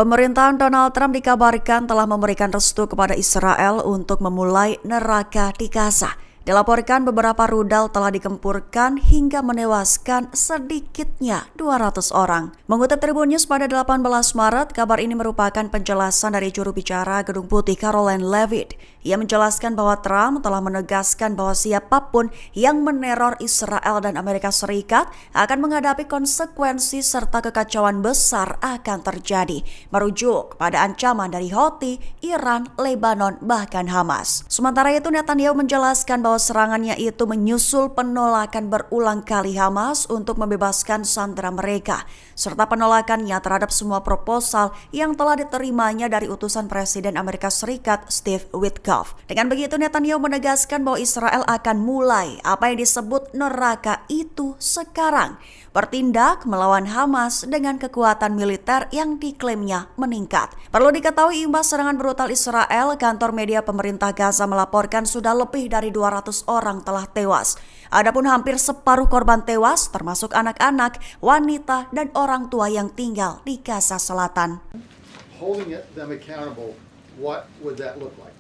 Pemerintahan Donald Trump dikabarkan telah memberikan restu kepada Israel untuk memulai neraka di Gaza. Dilaporkan beberapa rudal telah dikempurkan hingga menewaskan sedikitnya 200 orang. Mengutip Tribun News pada 18 Maret, kabar ini merupakan penjelasan dari juru bicara Gedung Putih Karoline Leavitt. Ia menjelaskan bahwa Trump telah menegaskan bahwa siapapun yang meneror Israel dan Amerika Serikat akan menghadapi konsekuensi serta kekacauan besar akan terjadi, merujuk pada ancaman dari Houthi, Iran, Lebanon, bahkan Hamas. Sementara itu, Netanyahu menjelaskan bahwa serangannya itu menyusul penolakan berulang kali Hamas untuk membebaskan sandera mereka, serta penolakannya terhadap semua proposal yang telah diterimanya dari utusan Presiden Amerika Serikat Steve Witkoff. Dengan begitu, Netanyahu menegaskan bahwa Israel akan mulai apa yang disebut neraka itu sekarang, bertindak melawan Hamas dengan kekuatan militer yang diklaimnya meningkat. Perlu diketahui, imbas serangan brutal Israel, kantor media pemerintah Gaza melaporkan sudah lebih dari 200 orang telah tewas. Adapun hampir separuh korban tewas, termasuk anak-anak, wanita, dan orang tua yang tinggal di Gaza Selatan. Holding them accountable, what would that look like?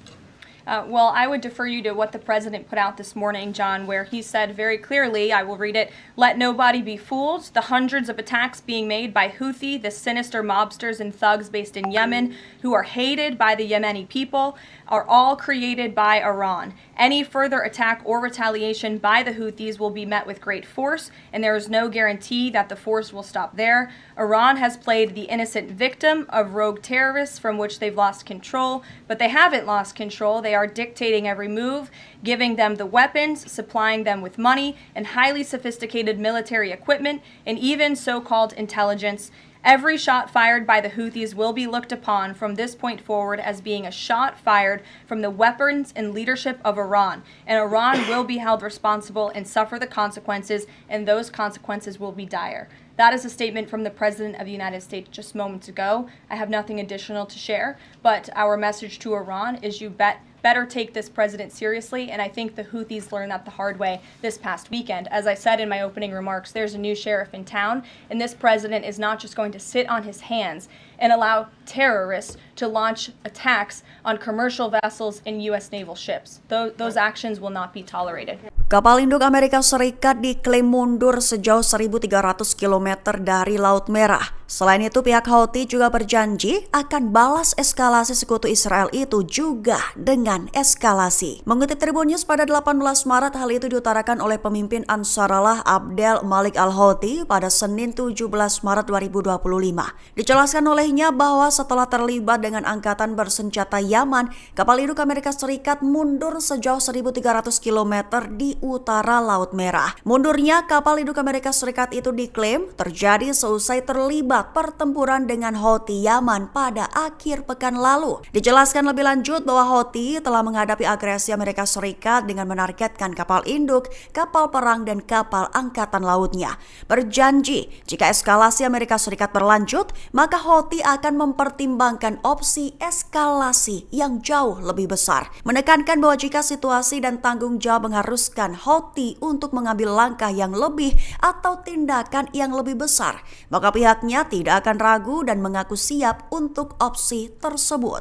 Well, I would defer you to what the president put out this morning, John, where he said very clearly, I will read it, "Let nobody be fooled. The hundreds of attacks being made by Houthi, the sinister mobsters and thugs based in Yemen, who are hated by the Yemeni people, are all created by Iran. Any further attack or retaliation by the Houthis will be met with great force, and there is no guarantee that the force will stop there. Iran has played the innocent victim of rogue terrorists from which they've lost control, but they haven't lost control. They are dictating every move, giving them the weapons, supplying them with money and highly sophisticated military equipment, and even so-called intelligence. Every shot fired by the Houthis will be looked upon from this point forward as being a shot fired from the weapons and leadership of Iran. And Iran will be held responsible and suffer the consequences, and those consequences will be dire." That is a statement from the President of the United States just moments ago. I have nothing additional to share, but our message to Iran is you better take this president seriously, and I think the Houthis learned that the hard way this past weekend. As I said in my opening remarks, there's a new sheriff in town, and this president is not just going to sit on his hands and allow terrorists to launch attacks on commercial vessels and U.S. naval ships. Those actions will not be tolerated. Kapal induk Amerika Serikat diklaim mundur sejauh 1.300 km dari Laut Merah. Selain itu, pihak Houthi juga berjanji akan balas eskalasi sekutu Israel itu juga dengan eskalasi. Mengutip Tribun News pada 18 Maret, hal itu diutarakan oleh pemimpin Ansarallah Abdel Malik Al-Houthi pada Senin 17 Maret 2025. Dijelaskan olehnya bahwa setelah terlibat dengan angkatan bersenjata Yaman, kapal induk Amerika Serikat mundur sejauh 1.300 km di utara Laut Merah. Mundurnya kapal induk Amerika Serikat itu diklaim terjadi seusai terlibat pertempuran dengan Houthi Yaman pada akhir pekan lalu. Dijelaskan lebih lanjut bahwa Houthi telah menghadapi agresi Amerika Serikat dengan menargetkan kapal induk, kapal perang, dan kapal angkatan lautnya. Berjanji jika eskalasi Amerika Serikat berlanjut, maka Houthi akan mempertimbangkan opsi eskalasi yang jauh lebih besar. Menekankan bahwa jika situasi dan tanggung jawab mengharuskan Houthi untuk mengambil langkah yang lebih atau tindakan yang lebih besar, maka pihaknya tidak akan ragu dan mengaku siap untuk opsi tersebut.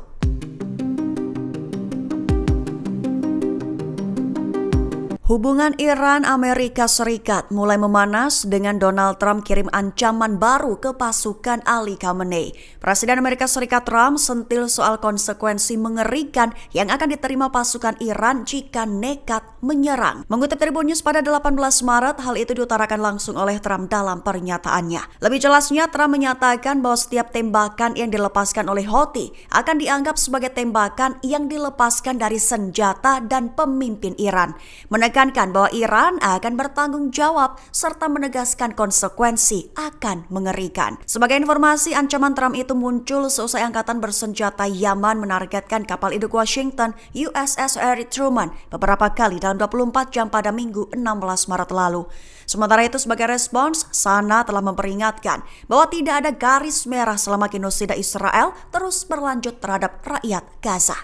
Hubungan Iran-Amerika Serikat mulai memanas dengan Donald Trump kirim ancaman baru ke pasukan Ali Khamenei. Presiden Amerika Serikat Trump sentil soal konsekuensi mengerikan yang akan diterima pasukan Iran jika nekat menyerang. Mengutip Tribun News pada 18 Maret, hal itu diutarakan langsung oleh Trump dalam pernyataannya. Lebih jelasnya, Trump menyatakan bahwa setiap tembakan yang dilepaskan oleh Houthi akan dianggap sebagai tembakan yang dilepaskan dari senjata dan pemimpin Iran. Menekankan bahwa Iran akan bertanggung jawab serta menegaskan konsekuensi akan mengerikan. Sebagai informasi, ancaman Trump itu muncul seusai angkatan bersenjata Yaman menargetkan kapal induk Washington USS Harry Truman beberapa kali dalam 24 jam pada Minggu 16 Maret lalu. Sementara itu, sebagai respons, Sana telah memperingatkan bahwa tidak ada garis merah selama genosida Israel terus berlanjut terhadap rakyat Gaza.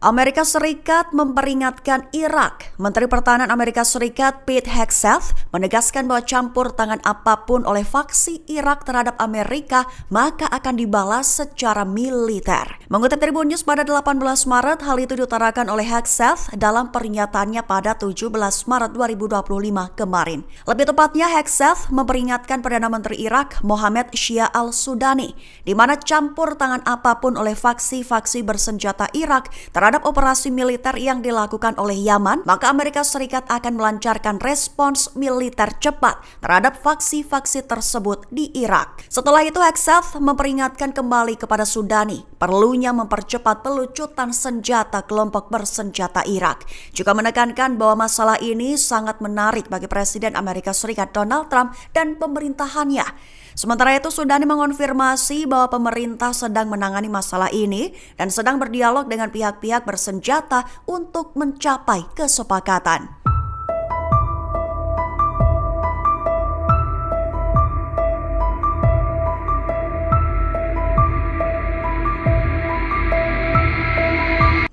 Amerika Serikat memperingatkan Irak. Menteri Pertahanan Amerika Serikat Pete Hegseth menegaskan bahwa campur tangan apapun oleh faksi Irak terhadap Amerika maka akan dibalas secara militer. Mengutip Tribun News pada 18 Maret, hal itu diutarakan oleh Hegseth dalam pernyataannya pada 17 Maret 2025 kemarin. Lebih tepatnya, Hegseth memperingatkan Perdana Menteri Irak Mohammed Shia al-Sudani, di mana campur tangan apapun oleh faksi-faksi bersenjata Irak terhadap operasi militer yang dilakukan oleh Yaman, maka Amerika Serikat akan melancarkan respons militer cepat terhadap faksi-faksi tersebut di Irak. Setelah itu, Hegseth memperingatkan kembali kepada Sudani perlunya mempercepat pelucutan senjata kelompok bersenjata Irak. Juga menekankan bahwa masalah ini sangat menarik bagi Presiden Amerika Serikat Donald Trump dan pemerintahannya. Sementara itu, Sudani mengonfirmasi bahwa pemerintah sedang menangani masalah ini dan sedang berdialog dengan pihak-pihak bersenjata untuk mencapai kesepakatan.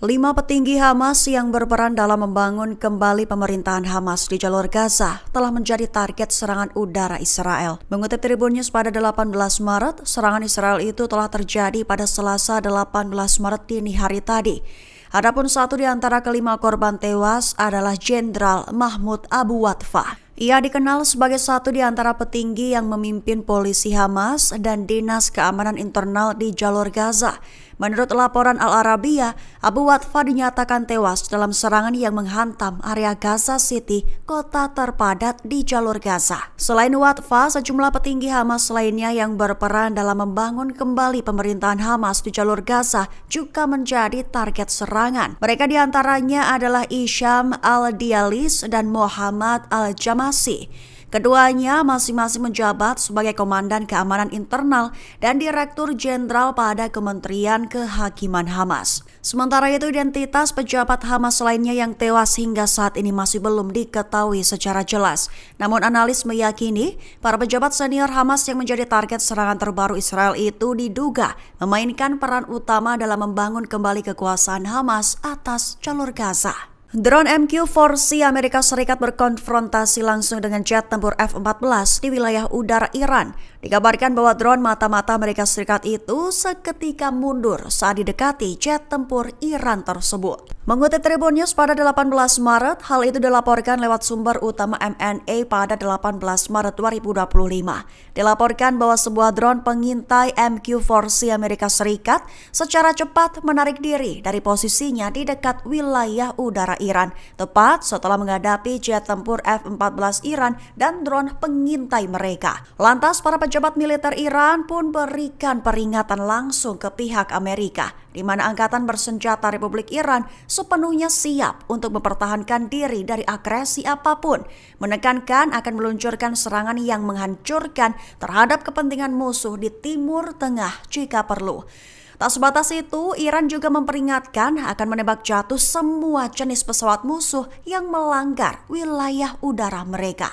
Lima petinggi Hamas yang berperan dalam membangun kembali pemerintahan Hamas di jalur Gaza telah menjadi target serangan udara Israel. Mengutip Tribun News pada 18 Maret, serangan Israel itu telah terjadi pada Selasa 18 Maret dini hari tadi. Adapun satu di antara kelima korban tewas adalah Jenderal Mahmud Abu Watfah. Ia dikenal sebagai satu di antara petinggi yang memimpin polisi Hamas dan Dinas Keamanan Internal di jalur Gaza. Menurut laporan Al-Arabiya, Abu Watfah dinyatakan tewas dalam serangan yang menghantam area Gaza City, kota terpadat di jalur Gaza. Selain Watfah, sejumlah petinggi Hamas lainnya yang berperan dalam membangun kembali pemerintahan Hamas di jalur Gaza juga menjadi target serangan. Mereka diantaranya adalah Isham al-Dialis dan Muhammad al-Jamasi. Keduanya masing-masing menjabat sebagai Komandan Keamanan Internal dan Direktur Jenderal pada Kementerian Kehakiman Hamas. Sementara itu, identitas pejabat Hamas lainnya yang tewas hingga saat ini masih belum diketahui secara jelas. Namun analis meyakini para pejabat senior Hamas yang menjadi target serangan terbaru Israel itu diduga memainkan peran utama dalam membangun kembali kekuasaan Hamas atas jalur Gaza. Drone MQ-4C Amerika Serikat berkonfrontasi langsung dengan jet tempur F-14 di wilayah udara Iran. Dikabarkan bahwa drone mata-mata Amerika Serikat itu seketika mundur saat didekati jet tempur Iran tersebut. Mengutip Tribun News pada 18 Maret, hal itu dilaporkan lewat sumber utama MNA pada 18 Maret 2025. Dilaporkan bahwa sebuah drone pengintai MQ-4C Amerika Serikat secara cepat menarik diri dari posisinya di dekat wilayah udara Iran, tepat setelah menghadapi jet tempur F-14 Iran dan drone pengintai mereka. Lantas para pejabat militer Iran pun berikan peringatan langsung ke pihak Amerika, di mana Angkatan Bersenjata Republik Iran sepenuhnya siap untuk mempertahankan diri dari agresi apapun, menekankan akan meluncurkan serangan yang menghancurkan terhadap kepentingan musuh di Timur Tengah jika perlu. Tak sebatas itu, Iran juga memperingatkan akan menembak jatuh semua jenis pesawat musuh yang melanggar wilayah udara mereka.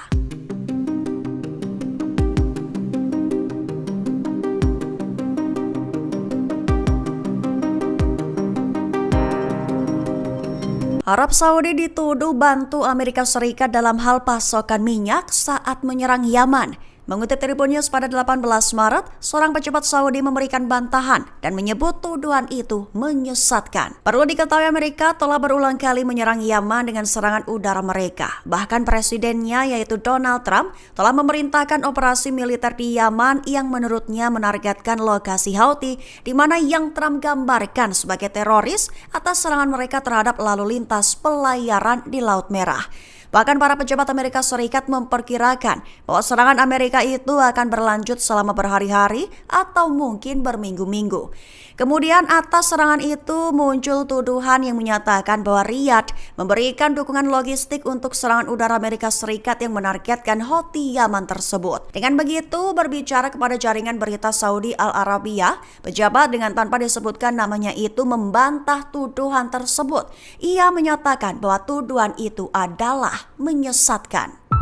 Arab Saudi dituduh bantu Amerika Serikat dalam hal pasokan minyak saat menyerang Yaman. Mengutip Tribun News pada 18 Maret, seorang pejabat Saudi memberikan bantahan dan menyebut tuduhan itu menyesatkan. Perlu diketahui Amerika telah berulang kali menyerang Yaman dengan serangan udara mereka. Bahkan presidennya yaitu Donald Trump telah memerintahkan operasi militer di Yaman yang menurutnya menargetkan lokasi Houthi di mana yang Trump gambarkan sebagai teroris atas serangan mereka terhadap lalu lintas pelayaran di Laut Merah. Bahkan para pejabat Amerika Serikat memperkirakan bahwa serangan Amerika itu akan berlanjut selama berhari-hari atau mungkin berminggu-minggu. Kemudian atas serangan itu muncul tuduhan yang menyatakan bahwa Riyadh memberikan dukungan logistik untuk serangan udara Amerika Serikat yang menargetkan Houthi Yaman tersebut. Dengan begitu, berbicara kepada jaringan berita Saudi Al-Arabiya, pejabat dengan tanpa disebutkan namanya itu membantah tuduhan tersebut. Ia menyatakan bahwa tuduhan itu adalah menyesatkan.